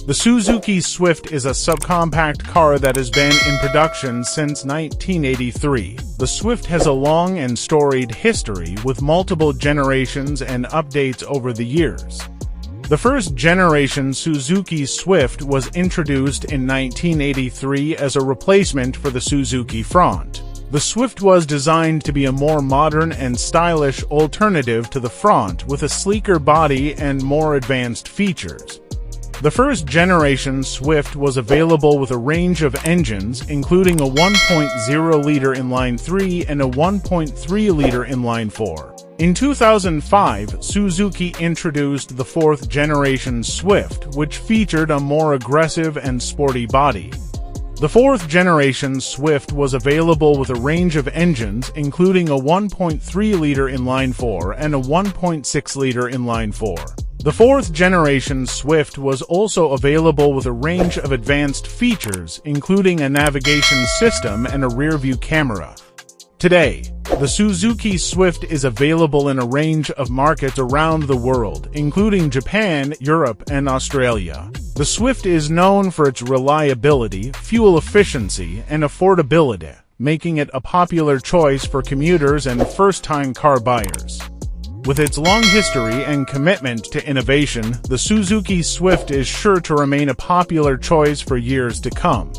The Suzuki Swift is a subcompact car that has been in production since 1983. The Swift has a long and storied history with multiple generations and updates over the years. The first generation Suzuki Swift was introduced in 1983 as a replacement for the Suzuki Fronte. The Swift was designed to be a more modern and stylish alternative to the Fronte with a sleeker body and more advanced features. The first generation Swift was available with a range of engines, including a 1.0-liter inline-three and a 1.3-liter inline-four. In 2005, Suzuki introduced the fourth generation Swift, which featured a more aggressive and sporty body. The fourth generation Swift was available with a range of engines, including a 1.3-liter inline-four and a 1.6-liter inline-four. The fourth generation Swift was also available with a range of advanced features, including a navigation system and a rear-view camera. Today, the Suzuki Swift is available in a range of markets around the world, including Japan, Europe, and Australia. The Swift is known for its reliability, fuel efficiency, and affordability, making it a popular choice for commuters and first-time car buyers. With its long history and commitment to innovation, the Suzuki Swift is sure to remain a popular choice for years to come.